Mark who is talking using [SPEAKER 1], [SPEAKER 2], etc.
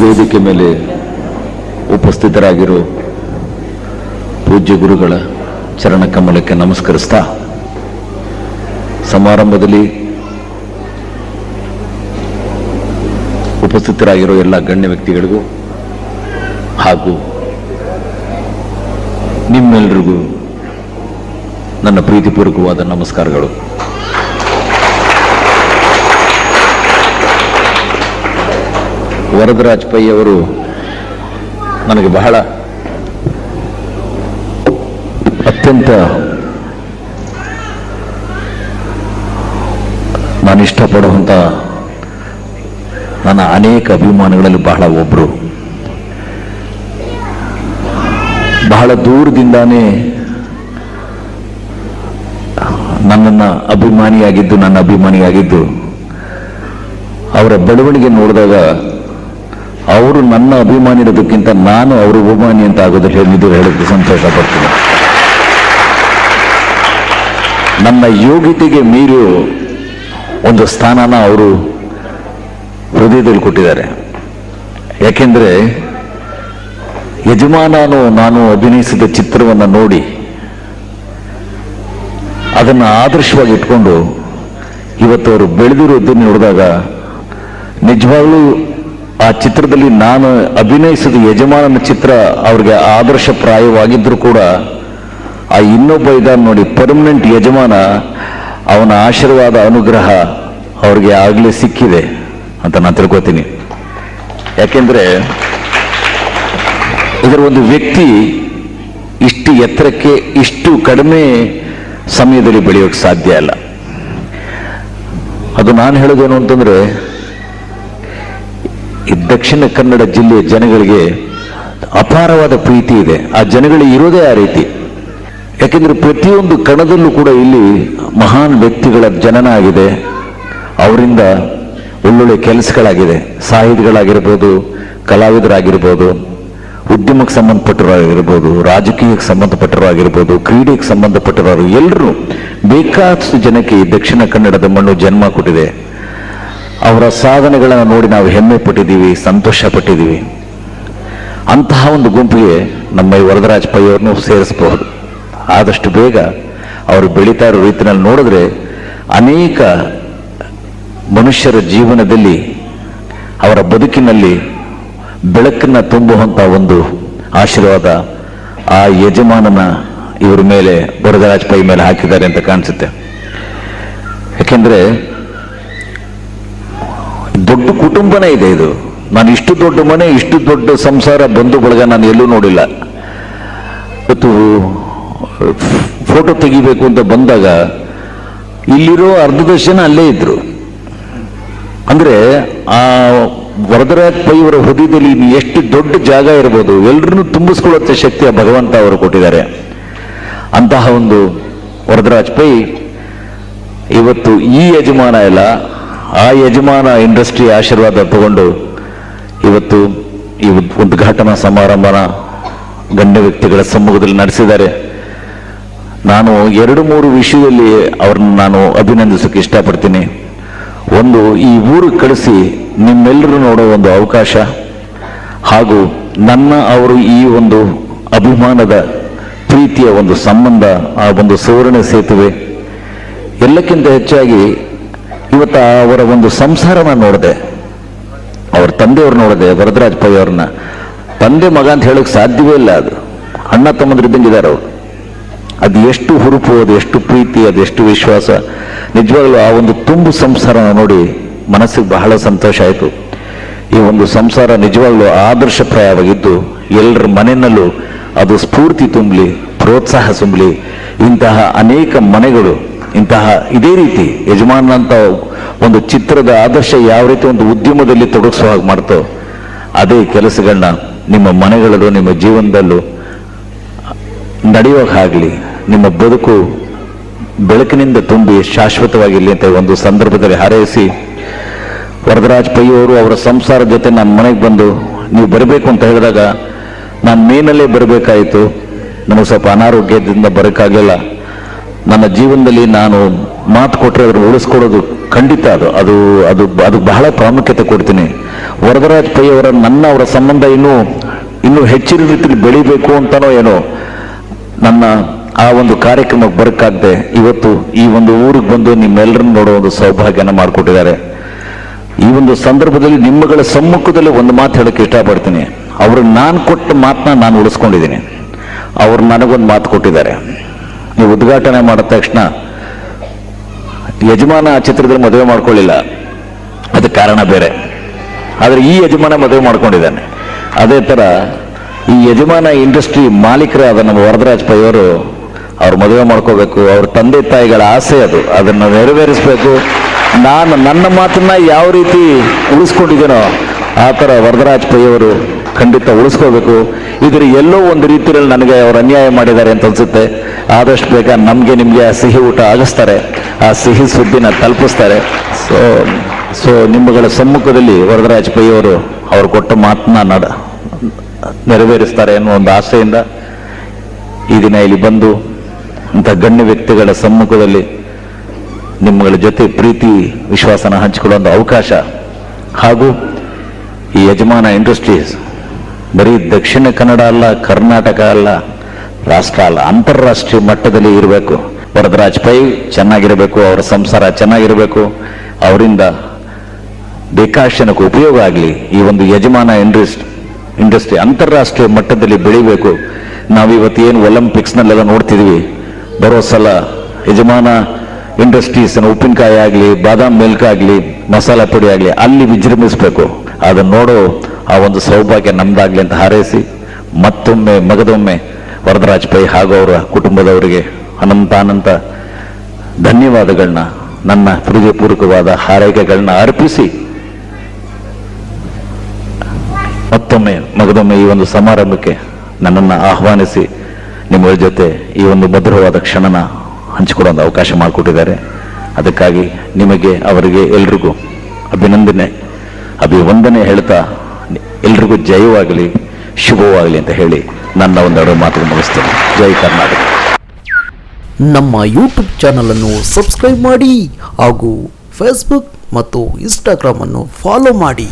[SPEAKER 1] ವೇದಿಕೆ ಮೇಲೆ ಉಪಸ್ಥಿತರಾಗಿರೋ ಪೂಜ್ಯ ಗುರುಗಳ ಚರಣ ಕಮಲಕ್ಕೆ ನಮಸ್ಕರಿಸ್ತಾ, ಸಮಾರಂಭದಲ್ಲಿ ಉಪಸ್ಥಿತರಾಗಿರೋ ಎಲ್ಲ ಗಣ್ಯ ವ್ಯಕ್ತಿಗಳಿಗೂ ಹಾಗೂ ನಿಮ್ಮೆಲ್ಲರಿಗೂ ನನ್ನ ಪ್ರೀತಿಪೂರ್ವಕವಾದ ನಮಸ್ಕಾರಗಳು. ವರದರಾಜ್ ಪೈ ಅವರು ನನಗೆ ಬಹಳ ಅತ್ಯಂತ ನಾನು ಇಷ್ಟಪಡುವಂಥ ನನ್ನ ಅನೇಕ ಅಭಿಮಾನಿಗಳಲ್ಲಿ ಬಹಳ ಒಬ್ಬರು. ಬಹಳ ದೂರದಿಂದಾನೇ ನನ್ನ ಅಭಿಮಾನಿಯಾಗಿದ್ದು ಅವರ ಬೆಳವಣಿಗೆ ನೋಡಿದಾಗ ಅವರು ನನ್ನ ಅಭಿಮಾನಿ ಇರೋದಕ್ಕಿಂತ ನಾನು ಅವರ ಅಭಿಮಾನಿ ಅಂತ ಆಗೋದಿಲ್ಲ ಹೇಳೋದಕ್ಕೆ ಸಂತೋಷ ಪಡ್ತೀನಿ. ನನ್ನ ಯೋಗ್ಯತೆಗೆ ಮೀರಿ ಒಂದು ಸ್ಥಾನನ ಅವರು ಹೃದಯದಲ್ಲಿ ಕೊಟ್ಟಿದ್ದಾರೆ. ಯಾಕೆಂದ್ರೆ ಯಜಮಾನನು ನಾನು ಅಭಿನಯಿಸಿದ ಚಿತ್ರವನ್ನು ನೋಡಿ ಅದನ್ನು ಆದರ್ಶವಾಗಿ ಇಟ್ಕೊಂಡು ಇವತ್ತು ಅವರು ಬೆಳೆದಿರೋದನ್ನು ನೋಡಿದಾಗ ನಿಜವಾಗ್ಲೂ ಆ ಚಿತ್ರದಲ್ಲಿ ನಾನು ಅಭಿನಯಿಸಿದ ಯಜಮಾನನ ಚಿತ್ರ ಅವ್ರಿಗೆ ಆದರ್ಶಪ್ರಾಯವಾಗಿದ್ದರೂ ಕೂಡ ಆ ಇನ್ನೊಬ್ಬ ಇದ್ದಾನೆ ನೋಡಿ, ಪರ್ಮನೆಂಟ್ ಯಜಮಾನ, ಅವನ ಆಶೀರ್ವಾದ ಅನುಗ್ರಹ ಅವ್ರಿಗೆ ಆಗಲೇ ಸಿಕ್ಕಿದೆ ಅಂತ ನಾನು ತಿಳ್ಕೊತೀನಿ. ಯಾಕೆಂದ್ರೆ ಇದರ ಒಂದು ವ್ಯಕ್ತಿ ಇಷ್ಟು ಎತ್ತರಕ್ಕೆ ಇಷ್ಟು ಕಡಿಮೆ ಸಮಯದಲ್ಲಿ ಬೆಳೆಯೋಕ್ಕೆ ಸಾಧ್ಯ ಇಲ್ಲ. ಅದು ನಾನು ಹೇಳೋದೇನು ಅಂತಂದ್ರೆ, ಈ ದಕ್ಷಿಣ ಕನ್ನಡ ಜಿಲ್ಲೆಯ ಜನಗಳಿಗೆ ಅಪಾರವಾದ ಪ್ರೀತಿ ಇದೆ. ಆ ಜನಗಳಿಗೆ ಇರೋದೇ ಆ ರೀತಿ. ಯಾಕೆಂದ್ರೆ ಪ್ರತಿಯೊಂದು ಕಣದಲ್ಲೂ ಕೂಡ ಇಲ್ಲಿ ಮಹಾನ್ ವ್ಯಕ್ತಿಗಳ ಜನನ ಆಗಿದೆ. ಅವರಿಂದ ಒಳ್ಳೊಳ್ಳೆ ಕೆಲಸಗಳಾಗಿದೆ. ಸಾಹಿತಿಗಳಾಗಿರ್ಬೋದು, ಕಲಾವಿದರಾಗಿರ್ಬೋದು, ಉದ್ಯಮಕ್ಕೆ ಸಂಬಂಧಪಟ್ಟವರಾಗಿರ್ಬೋದು, ರಾಜಕೀಯಕ್ಕೆ ಸಂಬಂಧಪಟ್ಟವರಾಗಿರ್ಬೋದು, ಕ್ರೀಡೆಗೆ ಪಟ್ಟವರು ಎಲ್ಲರೂ ಬೇಕಾದಷ್ಟು ಜನಕ್ಕೆ ಈ ದಕ್ಷಿಣ ಕನ್ನಡದ ಮಣ್ಣು ಜನ್ಮ ಕೊಟ್ಟಿದೆ. ಅವರ ಸಾಧನೆಗಳನ್ನು ನೋಡಿ ನಾವು ಹೆಮ್ಮೆ ಪಟ್ಟಿದ್ದೀವಿ, ಸಂತೋಷ ಪಟ್ಟಿದ್ದೀವಿ. ಅಂತಹ ಒಂದು ಗುಂಪಿಗೆ ನಮ್ಮ ಈ ವರದರಾಜ್ ಪೈ ಅವ್ರನ್ನೂ ಸೇರಿಸಬಹುದು. ಆದಷ್ಟು ಬೇಗ ಅವರು ಬೆಳೀತಾ ಇರೋ ರೀತಿಯಲ್ಲಿ ನೋಡಿದ್ರೆ ಅನೇಕ ಮನುಷ್ಯರ ಜೀವನದಲ್ಲಿ ಅವರ ಬದುಕಿನಲ್ಲಿ ಬೆಳಕನ್ನು ತುಂಬುವಂಥ ಒಂದು ಆಶೀರ್ವಾದ ಆ ಯಜಮಾನನ ಇವರ ಮೇಲೆ, ವರದರಾಜ್ ಪೈ ಮೇಲೆ ಹಾಕಿದ್ದಾರೆ ಅಂತ ಕಾಣಿಸುತ್ತೆ. ಯಾಕೆಂದ್ರೆ ದೊಡ್ಡ ಕುಟುಂಬನೇ ಇದೆ ಇದು. ನಾನು ಇಷ್ಟು ದೊಡ್ಡ ಮನೆ, ಇಷ್ಟು ದೊಡ್ಡ ಸಂಸಾರ, ಬಂಧು ಬಳಗ ನಾನು ಎಲ್ಲೂ ನೋಡಿಲ್ಲ. ಇವತ್ತು ಫೋಟೋ ತೆಗಿಬೇಕು ಅಂತ ಬಂದಾಗ ಇಲ್ಲಿರೋ ಅರ್ಧದಷ್ಟು ಜನ ಅಲ್ಲೇ ಇದ್ರು. ಅಂದ್ರೆ ಆ ವರದರಾಜ್ ಪೈ ಅವರ ಹೃದಯದಲ್ಲಿ ಎಷ್ಟು ದೊಡ್ಡ ಜಾಗ ಇರ್ಬೋದು, ಎಲ್ಲರನ್ನೂ ತುಂಬಿಸ್ಕೊಳ್ಳುವಂಥ ಶಕ್ತಿಯ ಭಗವಂತ ಅವರು ಕೊಟ್ಟಿದ್ದಾರೆ. ಅಂತಹ ಒಂದು ವರದರಾಜ್ ಪೈ ಇವತ್ತು ಈ ಯಜಮಾನ ಇಲ್ಲ, ಆ ಯಜಮಾನ ಇಂಡಸ್ಟ್ರಿ ಆಶೀರ್ವಾದ ತಗೊಂಡು ಇವತ್ತು ಈ ಉದ್ಘಾಟನಾ ಸಮಾರಂಭನ ಗಣ್ಯ ವ್ಯಕ್ತಿಗಳ ಸಮ್ಮುಖದಲ್ಲಿ ನಡೆಸಿದ್ದಾರೆ. ನಾನು 2-3 ವಿಷಯದಲ್ಲಿ ಅವ್ರನ್ನ ನಾನು ಅಭಿನಂದಿಸೋಕೆ ಇಷ್ಟಪಡ್ತೀನಿ. ಒಂದು, ಈ ಊರಿಗೆ ಕಳಿಸಿ ನಿಮ್ಮೆಲ್ಲರೂ ನೋಡೋ ಒಂದು ಅವಕಾಶ, ಹಾಗೂ ಅವರು ಈ ಒಂದು ಅಭಿಮಾನದ ಪ್ರೀತಿಯ ಒಂದು ಸಂಬಂಧ, ಆ ಒಂದು ಸುವರ್ಣ ಸೇತುವೆ, ಎಲ್ಲಕ್ಕಿಂತ ಹೆಚ್ಚಾಗಿ ಇವತ್ತು ಅವರ ಒಂದು ಸಂಸಾರನ ನೋಡಿದೆ, ಅವ್ರ ತಂದೆಯವ್ರು ನೋಡಿದೆ. ವರದರಾಜ್ ಪೈ ಅವ್ರನ್ನ ತಂದೆ ಮಗ ಅಂತ ಹೇಳೋಕೆ ಸಾಧ್ಯವೇ ಇಲ್ಲ. ಅದು ಅಣ್ಣ ತಮ್ಮಂದ್ರಿದ್ದಂಗಿದ್ದಾರೆ ಅವರು. ಅದು ಎಷ್ಟು ಹುರುಪು, ಅದು ಎಷ್ಟು ಪ್ರೀತಿ, ಅದು ಎಷ್ಟು ವಿಶ್ವಾಸ. ನಿಜವಾಗ್ಲೂ ಆ ಒಂದು ತುಂಬು ಸಂಸಾರನ ನೋಡಿ ಮನಸ್ಸಿಗೆ ಬಹಳ ಸಂತೋಷ ಆಯಿತು. ಈ ಒಂದು ಸಂಸಾರ ನಿಜವಾಗ್ಲೂ ಆದರ್ಶಪ್ರಾಯವಾಗಿದ್ದು ಎಲ್ಲರ ಮನೆಯಲ್ಲೂ ಅದು ಸ್ಫೂರ್ತಿ ತುಂಬಲಿ, ಪ್ರೋತ್ಸಾಹ ತುಂಬಲಿ. ಇಂತಹ ಅನೇಕ ಮನೆಗಳು ಇಂತಹ ಇದೇ ರೀತಿ ಯಜಮಾನಂತ ಒಂದು ಚಿತ್ರದ ಆದರ್ಶ ಯಾವ ರೀತಿ ಒಂದು ಉದ್ಯಮದಲ್ಲಿ ತೊಡಗಿಸೋ ಹಾಗೆ ಮಾಡ್ತೋ, ಅದೇ ಕೆಲಸಗಳನ್ನ ನಿಮ್ಮ ಮನೆಗಳಲ್ಲೂ ನಿಮ್ಮ ಜೀವನದಲ್ಲೂ ನಡೆಯೋಕ್ಕಾಗಲಿ, ನಿಮ್ಮ ಬದುಕು ಬೆಳಕಿನಿಂದ ತುಂಬಿ ಶಾಶ್ವತವಾಗಿರಲಿ ಅಂತ ಒಂದು ಸಂದರ್ಭದಲ್ಲಿ ಹಾರೈಸಿ, ವರದರಾಜ್ ಪೈ ಅವರು ಅವರ ಸಂಸಾರ ಜೊತೆ ನನ್ನ ಮನೆಗೆ ಬಂದು ನೀವು ಬರಬೇಕು ಅಂತ ಹೇಳಿದಾಗ ನಾನು ಮೇನಲ್ಲೇ ಬರಬೇಕಾಯಿತು. ನನಗೆ ಸ್ವಲ್ಪ ಅನಾರೋಗ್ಯದಿಂದ ಬರೋಕ್ಕಾಗಲಿಲ್ಲ. ನನ್ನ ಜೀವನದಲ್ಲಿ ನಾನು ಮಾತು ಕೊಟ್ಟರೆ ಅದನ್ನು ಉಳಿಸ್ಕೊಡೋದು ಖಂಡಿತ ಅದು ಬಹಳ ಪ್ರಾಮುಖ್ಯತೆ ಕೊಡ್ತೀನಿ. ವರದರಾಜ್ ಪೈ ಅವರ ಸಂಬಂಧ ಇನ್ನೂ ಹೆಚ್ಚಿನ ರೀತಿಯಲ್ಲಿ ಬೆಳಿಬೇಕು ಅಂತನೋ ಏನೋ ನನ್ನ ಆ ಒಂದು ಕಾರ್ಯಕ್ರಮಕ್ಕೆ ಬರಕ್ಕಾಗದೆ ಇವತ್ತು ಈ ಒಂದು ಊರಿಗೆ ಬಂದು ನಿಮ್ಮೆಲ್ಲರನ್ನು ನೋಡೋ ಒಂದು ಸೌಭಾಗ್ಯನ ಮಾಡಿಕೊಟ್ಟಿದ್ದಾರೆ. ಈ ಒಂದು ಸಂದರ್ಭದಲ್ಲಿ ನಿಮ್ಮಗಳ ಸಮ್ಮುಖದಲ್ಲಿ ಒಂದು ಮಾತು ಹೇಳಕ್ಕೆ ಇಷ್ಟಪಡ್ತೀನಿ. ಅವರು ನಾನು ಕೊಟ್ಟ ಮಾತನ್ನ ನಾನು ಉಳಿಸ್ಕೊಂಡಿದ್ದೀನಿ. ಅವರು ನನಗೊಂದು ಮಾತು ಕೊಟ್ಟಿದ್ದಾರೆ. ನೀವು ಉದ್ಘಾಟನೆ ಮಾಡಿದ ತಕ್ಷಣ ಯಜಮಾನ ಆ ಚಿತ್ರದಲ್ಲಿ ಮದುವೆ ಮಾಡ್ಕೊಳ್ಳಿಲ್ಲ, ಅದಕ್ಕೆ ಕಾರಣ ಬೇರೆ. ಆದರೆ ಈ ಯಜಮಾನ ಮದುವೆ ಮಾಡ್ಕೊಂಡಿದ್ದಾನೆ. ಅದೇ ಥರ ಈ ಯಜಮಾನ ಇಂಡಸ್ಟ್ರಿ ಮಾಲೀಕರಾದ ನಮ್ಮ ವರದರಾಜ್ ಪೈ ಅವ್ರು ಮದುವೆ ಮಾಡ್ಕೋಬೇಕು. ಅವ್ರ ತಂದೆ ತಾಯಿಗಳ ಆಸೆ ಅದನ್ನು ನೆರವೇರಿಸಬೇಕು. ನಾನು ನನ್ನ ಮಾತನ್ನ ಯಾವ ರೀತಿ ಉಳಿಸ್ಕೊಂಡಿದ್ದೇನೋ ಆ ಥರ ವರದರಾಜ್ ಪೈ ಖಂಡಿತ ಉಳಿಸ್ಕೋಬೇಕು. ಇದ್ರ ಎಲ್ಲೋ ಒಂದು ರೀತಿಯಲ್ಲಿ ನನಗೆ ಅವ್ರು ಅನ್ಯಾಯ ಮಾಡಿದ್ದಾರೆ ಅಂತ ಅನ್ಸುತ್ತೆ. ಆದಷ್ಟು ಬೇಗ ನಿಮಗೆ ಆ ಸಿಹಿ ಊಟ ಆಗಿಸ್ತಾರೆ, ಆ ಸಿಹಿ ಸುದ್ದಿನ ತಲುಪಿಸ್ತಾರೆ. ಸೊ ನಿಮ್ಮಗಳ ಸಮ್ಮುಖದಲ್ಲಿ ವರದರಾಜ್ ಪೈ ಅವ್ರು ಕೊಟ್ಟ ಮಾತನ್ನ ನೆರವೇರಿಸ್ತಾರೆ ಅನ್ನೋ ಒಂದು ಆಸೆಯಿಂದ ಈ ದಿನ ಇಲ್ಲಿ ಬಂದು ಇಂಥ ಗಣ್ಯ ವ್ಯಕ್ತಿಗಳ ಸಮ್ಮುಖದಲ್ಲಿ ನಿಮ್ಮಗಳ ಜೊತೆ ಪ್ರೀತಿ ವಿಶ್ವಾಸನ ಹಂಚಿಕೊಳ್ಳೋ ಒಂದು ಅವಕಾಶ, ಹಾಗೂ ಈ ಯಜಮಾನ ಇಂಡಸ್ಟ್ರೀಸ್ ಬರೀ ದಕ್ಷಿಣ ಕನ್ನಡ ಅಲ್ಲ, ಕರ್ನಾಟಕ ಅಲ್ಲ, ರಾಷ್ಟ್ರ ಅಲ್ಲ, ಅಂತಾರಾಷ್ಟ್ರೀಯ ಮಟ್ಟದಲ್ಲಿ ಇರಬೇಕು. ವರದರಾಜ್ ಪೈ ಚೆನ್ನಾಗಿರಬೇಕು, ಅವರ ಸಂಸಾರ ಚೆನ್ನಾಗಿರಬೇಕು, ಅವರಿಂದ ಬೇಕಾಶನಕ್ಕೆ ಉಪಯೋಗ ಆಗಲಿ. ಈ ಒಂದು ಯಜಮಾನ ಇಂಡಸ್ಟ್ರಿ ಅಂತಾರಾಷ್ಟ್ರೀಯ ಮಟ್ಟದಲ್ಲಿ ಬೆಳಿಬೇಕು. ನಾವಿವತ್ತು ಏನು ಒಲಿಂಪಿಕ್ಸ್ನಲ್ಲೆಲ್ಲ ನೋಡ್ತಿದ್ವಿ, ಬರೋ ಸಲ ಯಜಮಾನ ಇಂಡಸ್ಟ್ರೀಸ್ ಉಪ್ಪಿನಕಾಯಿ ಆಗಲಿ, ಬಾದಾಮ್ ಮಿಲ್ಕ್ ಆಗಲಿ, ಮಸಾಲ ಪುಡಿ ಆಗಲಿ ಅಲ್ಲಿ ವಿಜೃಂಭಿಸಬೇಕು. ಅದನ್ನು ನೋಡೋ ಆ ಒಂದು ಸೌಭಾಗ್ಯ ನಮ್ದಾಗ್ಲಿ ಅಂತ ಹಾರೈಸಿ ಮಗದೊಮ್ಮೆ ವರದರಾಜ್ ಪೈ ಹಾಗೂ ಅವರ ಕುಟುಂಬದವರಿಗೆ ಅನಂತ ಧನ್ಯವಾದಗಳನ್ನ, ನನ್ನ ಹೃದಯಪೂರ್ವಕವಾದ ಹಾರೈಕೆಗಳನ್ನ ಅರ್ಪಿಸಿ ಮಗದೊಮ್ಮೆ ಈ ಒಂದು ಸಮಾರಂಭಕ್ಕೆ ನನ್ನನ್ನು ಆಹ್ವಾನಿಸಿ ನಿಮ್ಮಗಳ ಜೊತೆ ಈ ಒಂದು ಮಧುರವಾದ ಕ್ಷಣನ ಹಂಚಿಕೊಡೋ ಒಂದು ಅವಕಾಶ ಮಾಡಿಕೊಟ್ಟಿದ್ದಾರೆ. ಅದಕ್ಕಾಗಿ ನಿಮಗೆ, ಅವರಿಗೆ ಎಲ್ರಿಗೂ ಅಭಿವಂದನೆ ಹೇಳ್ತಾ ಎಲ್ರಿಗೂ ಜಯವಾಗಲಿ, ಶುಭವಾಗಲಿ ಅಂತ ಹೇಳಿ ನನ್ನ ಒಂದೆರಡು ಮಾತು ಮುಗಿಸ್ತೇನೆ. ಜೈ ಕರ್ನಾಟಕ.
[SPEAKER 2] ನಮ್ಮ ಯೂಟ್ಯೂಬ್ ಚಾನಲನ್ನು ಸಬ್ಸ್ಕ್ರೈಬ್ ಮಾಡಿ ಹಾಗೂ ಫೇಸ್ಬುಕ್ ಮತ್ತು ಇನ್ಸ್ಟಾಗ್ರಾಮನ್ನು ಫಾಲೋ ಮಾಡಿ.